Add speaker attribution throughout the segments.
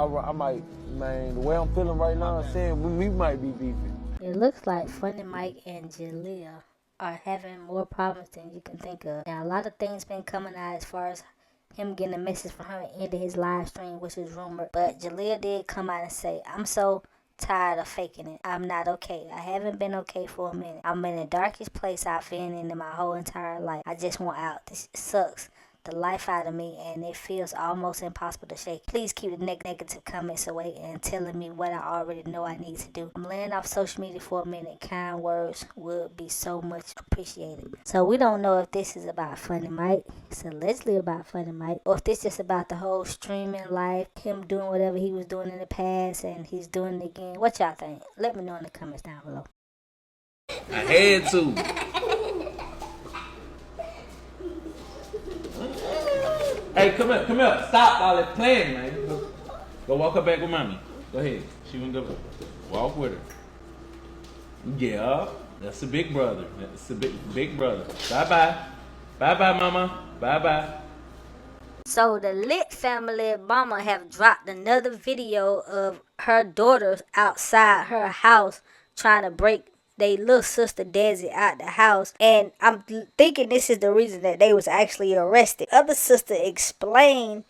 Speaker 1: I might, man, the way I'm feeling right now, I'm saying we might be beefing.
Speaker 2: It looks like Funny Mike and Jalia are having more problems than you can think of. Now, a lot of things been coming out as far as him getting a message from her ending his live stream, which is rumored. But Jalia did come out and say, I'm so tired of faking it. I'm not okay. I haven't been okay for a minute. I'm in the darkest place I've been in my whole entire life. I just want out. This sucks the life out of me, and it feels almost impossible to shake. Please keep the negative comments away and telling me what I already know I need to do. I'm laying off social media for a minute. Kind words would be so much appreciated. So we don't know if this is about Funny Mike. It's allegedly about Funny Mike, or if this is about the whole streaming life, him doing whatever he was doing in the past and he's doing it again. What y'all think? Let me know in the comments down below.
Speaker 3: I had to. Hey, come here. Stop all that playing, man. Go walk her back with mommy. Go ahead. She wanna go walk with her. Yeah, that's a big brother. That's a big brother. Bye-bye. Bye-bye, mama. Bye-bye.
Speaker 2: So the Lit family mama have dropped another video of her daughters outside her house trying to break they little sister Desi out the house, and I'm thinking this is the reason that they was actually arrested. Other sister explained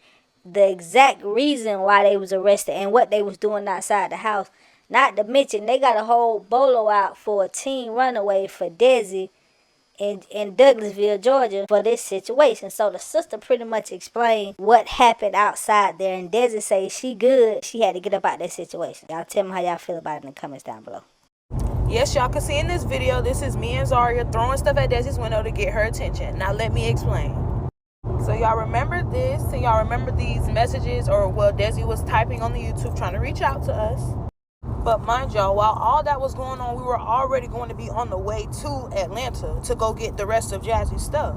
Speaker 2: the exact reason why they was arrested and what they was doing outside the house. Not to mention they got a whole bolo out for a teen runaway for Desi in Douglasville, Georgia, for this situation. So the sister pretty much explained what happened outside there, and Desi says she good. She had to get up out that situation. Y'all tell me how y'all feel about it in the comments down below.
Speaker 4: Yes, y'all can see in this video, this is me and Zaria throwing stuff at Desi's window to get her attention. Now let me explain. So y'all remember this, and y'all remember these messages, or well, Desi was typing on the YouTube trying to reach out to us. But mind y'all, while all that was going on, we were already going to be on the way to Atlanta to go get the rest of Jazzy's stuff.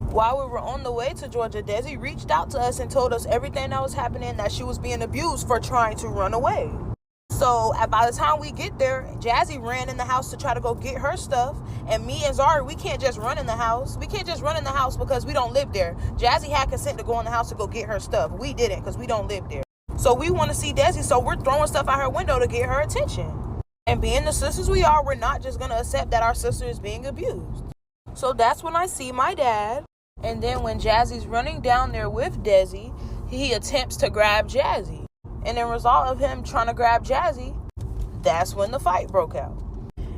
Speaker 4: While we were on the way to Georgia, Desi reached out to us and told us everything that was happening, that she was being abused for trying to run away. So by the time we get there, Jazzy ran in the house to try to go get her stuff. And me and Zari, we can't just run in the house. We can't just run in the house because we don't live there. Jazzy had consent to go in the house to go get her stuff. We didn't because we don't live there. So we want to see Desi, so we're throwing stuff out her window to get her attention. And being the sisters we are, we're not just going to accept that our sister is being abused. So that's when I see my dad. And then when Jazzy's running down there with Desi, he attempts to grab Jazzy. And in result of him trying to grab Jazzy, that's when the fight broke out.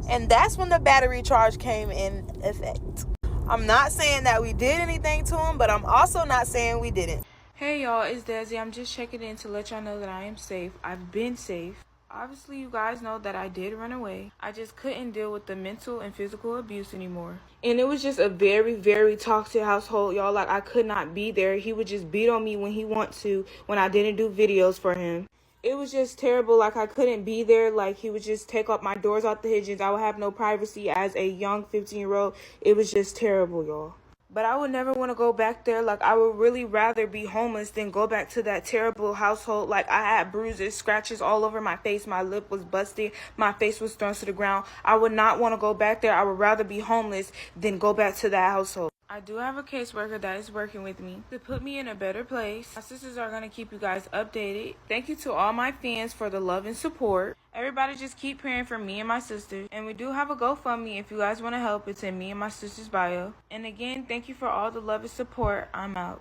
Speaker 4: And that's when the battery charge came in effect. I'm not saying that we did anything to him, but I'm also not saying we didn't.
Speaker 5: Hey y'all, it's Desi. I'm just checking in to let y'all know that I am safe. I've been safe. Obviously, you guys know that I did run away. I just couldn't deal with the mental and physical abuse anymore. And it was just a very, very toxic household, y'all. Like, I could not be there. He would just beat on me when he wanted to, when I didn't do videos for him. It was just terrible. Like, I couldn't be there. Like, he would just take up my doors out the hinges. I would have no privacy as a young 15-year-old. It was just terrible, y'all. But I would never want to go back there. Like, I would really rather be homeless than go back to that terrible household. Like, I had bruises, scratches all over my face. My lip was busted. My face was thrown to the ground. I would not want to go back there. I would rather be homeless than go back to that household. I do have a caseworker that is working with me to put me in a better place. My sisters are going to keep you guys updated. Thank you to all my fans for the love and support. Everybody just keep praying for me and my sisters. And we do have a GoFundMe if you guys want to help. It's in me and my sister's bio. And again, thank you for all the love and support. I'm out.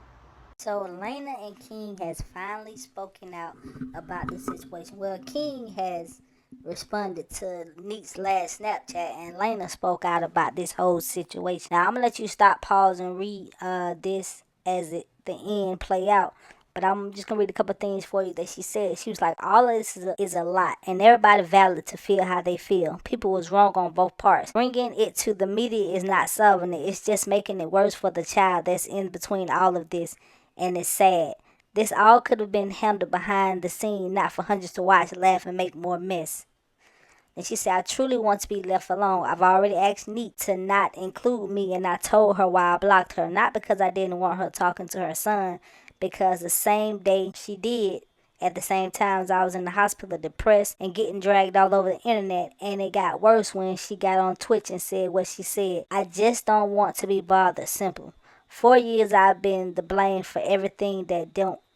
Speaker 2: So Lena and King has finally spoken out about the situation. Well, King has responded to Nique's last Snapchat, and Lena spoke out about this whole situation. Now, I'm going to let you stop, pause, and read this as the end play out. But I'm just going to read a couple of things for you that she said. She was like, all of this is a lot, and everybody valid to feel how they feel. People was wrong on both parts. Bringing it to the media is not solving it. It's just making it worse for the child that's in between all of this, and it's sad. This all could have been handled behind the scene, not for hundreds to watch, laugh, and make more mess. And she said, I truly want to be left alone. I've already asked Nique to not include me, and I told her why I blocked her. Not because I didn't want her talking to her son, because the same day she did, at the same time as I was in the hospital, depressed and getting dragged all over the internet. And it got worse when she got on Twitch and said what she said. I just don't want to be bothered. Simple. 4 years I've been the blame for everything that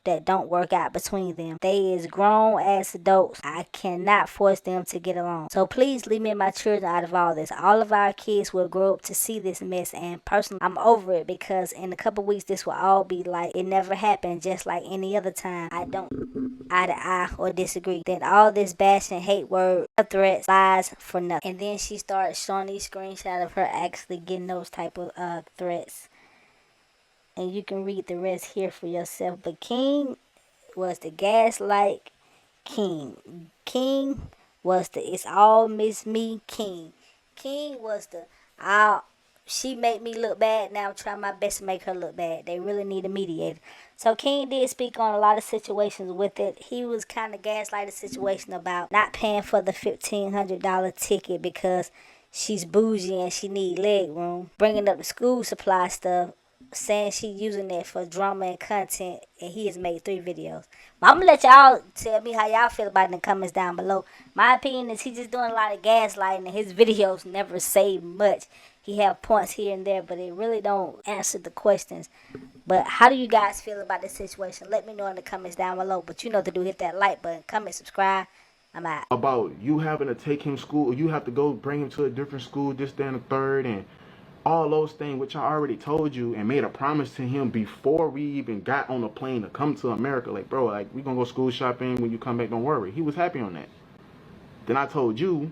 Speaker 2: that don't work out between them. They is grown ass adults. I cannot force them to get along. So please leave me and my children out of all this. All of our kids will grow up to see this mess, and personally, I'm over it, because in a couple weeks this will all be like it never happened, just like any other time I don't eye to eye or disagree. Then all this bashing, hate word, threats, lies for nothing. And then she starts showing these screenshots of her actually getting those type of threats. And you can read the rest here for yourself. But King was the gaslight king. King was the it's all miss me king. King was the she made me look bad. Now I'm trying my best to make her look bad. They really need a mediator. So King did speak on a lot of situations with it. He was kind of gaslighting the situation about not paying for the $1,500 ticket because she's bougie and she need leg room. Bringing up the school supply stuff, saying she using it for drama and content, and he has made 3 videos. But I'm gonna let y'all tell me how y'all feel about it in the comments down below. My opinion is he just doing a lot of gaslighting, and his videos never say much. He have points here and there, but it really don't answer the questions. But how do you guys feel about this situation? Let me know in the comments down below. But you know what to do, hit that like button, comment, subscribe. I'm out.
Speaker 6: About you having to take him to school, or you have to go bring him to a different school, this, that, and the third, and all those things, which I already told you and made a promise to him before we even got on the plane to come to America. Like, bro, like, we gonna go school shopping when you come back, don't worry. He was happy on that. Then I told you,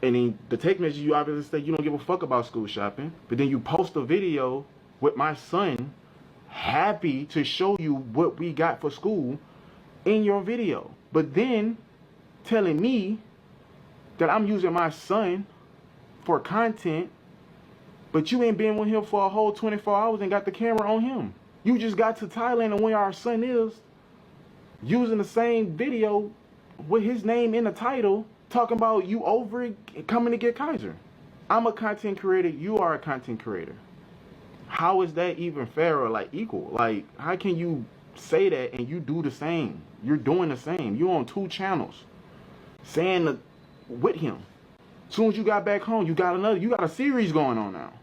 Speaker 6: and then the text message, you obviously say you don't give a fuck about school shopping, but then you post a video with my son happy to show you what we got for school in your video. But then telling me that I'm using my son for content, but you ain't been with him for a whole 24 hours and got the camera on him. You just got to Thailand and where our son is, using the same video with his name in the title, talking about you over it, coming to get Kaiser. I'm a content creator, you are a content creator. How is that even fair or like equal? Like, how can you say that and you do the same? You're doing the same. You're on 2 channels saying with him. As soon as you got back home, you got a series going on now.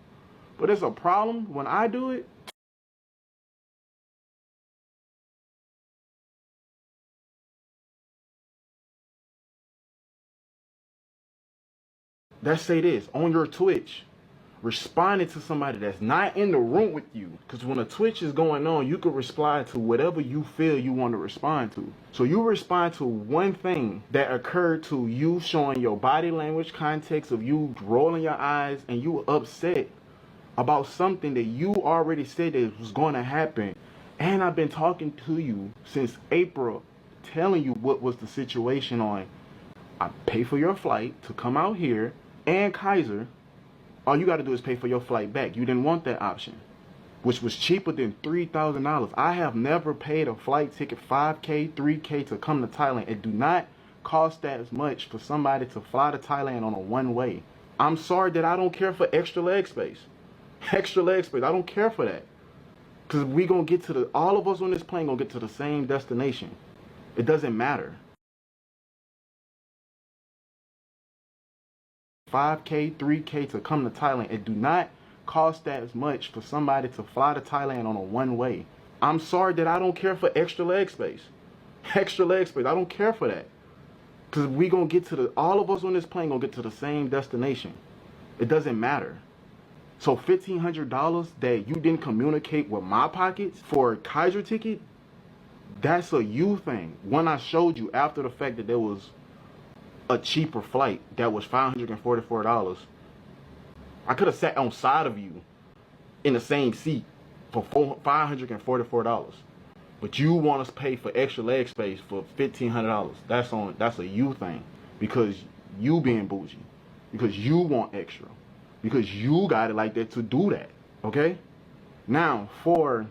Speaker 6: But it's a problem when I do it. Let's say this, on your Twitch, responding to somebody that's not in the room with you. Because when a Twitch is going on, you can respond to whatever you feel you want to respond to. So you respond to one thing that occurred to you, showing your body language, context of you rolling your eyes, and you upset about something that you already said that was going to happen. And I've been talking to you since April, telling you what was the situation on. I pay for your flight to come out here and Kaiser. All you got to do is pay for your flight back. You didn't want that option, which was cheaper than $3,000. I have never paid a flight ticket $5K, $3K to come to Thailand. It do not cost that much for somebody to fly to Thailand on a one-way. I'm sorry that I don't care for extra leg space. Extra leg space. I don't care for that. Because we going to get to all of us on this plane going to get to the same destination. It doesn't matter. 5K, 3K to come to Thailand. It do not cost that much for somebody to fly to Thailand on a one-way. I'm sorry that I don't care for extra leg space. Extra leg space. I don't care for that. Because we going to get to all of us on this plane going to get to the same destination. It doesn't matter. So $1,500 that you didn't communicate with my pockets for a Kaiser ticket, that's a you thing. When I showed you after the fact that there was a cheaper flight that was $544, I could have sat on side of you in the same seat for $544. But you want us to pay for extra leg space for $1,500. That's a you thing, because you being bougie, because you want extra, because you got it like that to do that. Okay? Now for